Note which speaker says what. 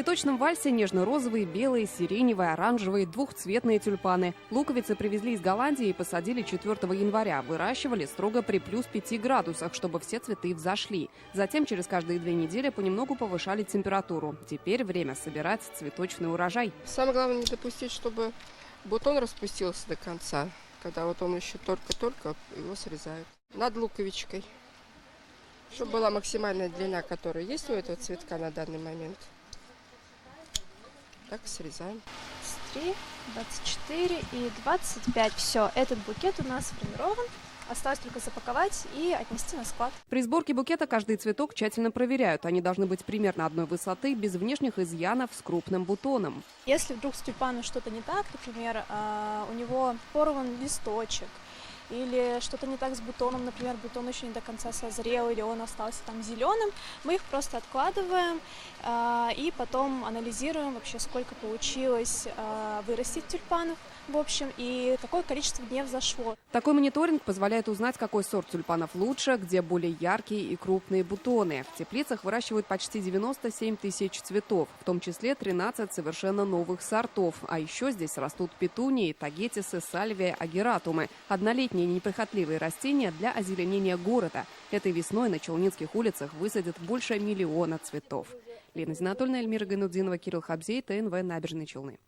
Speaker 1: цветочном вальсе нежно-розовые, белые, сиреневые, оранжевые, двухцветные тюльпаны. Луковицы привезли из Голландии и посадили 4 января. Выращивали строго при плюс 5 градусах, чтобы все цветы взошли. Затем через каждые 2 недели понемногу повышали температуру. Теперь время собирать цветочный урожай.
Speaker 2: Самое главное не допустить, чтобы бутон распустился до конца. Когда вот он еще только-только, его срезают. Над луковичкой. Чтобы была максимальная длина, которая есть у этого цветка на данный момент. Так срезаем.
Speaker 3: 3, 24 и 25. Все, этот букет у нас сформирован. Осталось только запаковать и отнести на склад.
Speaker 1: При сборке букета каждый цветок тщательно проверяют. Они должны быть примерно одной высоты, без внешних изъянов, с крупным бутоном.
Speaker 3: Если вдруг с тюльпаном что-то не так, например, у него порван листочек, или что-то не так с бутоном, например, бутон еще не до конца созрел, или он остался там зеленым, мы их просто откладываем и потом анализируем вообще, сколько получилось вырастить тюльпанов, в общем, и какое количество дней взошло.
Speaker 1: Такой мониторинг позволяет узнать, какой сорт тюльпанов лучше, где более яркие и крупные бутоны. В теплицах выращивают почти 97 тысяч цветов, в том числе 13 совершенно новых сортов. А еще здесь растут петунии, тагетисы, сальвия, агератумы. Однолетние неприхотливые растения для озеленения города. Этой весной на Челнинских улицах высадят больше 1 миллиона цветов. Лена Зинатульна, Эльмира Гайнутдинова, Кирилл Хабзей, ТНВ, Набережные Челны.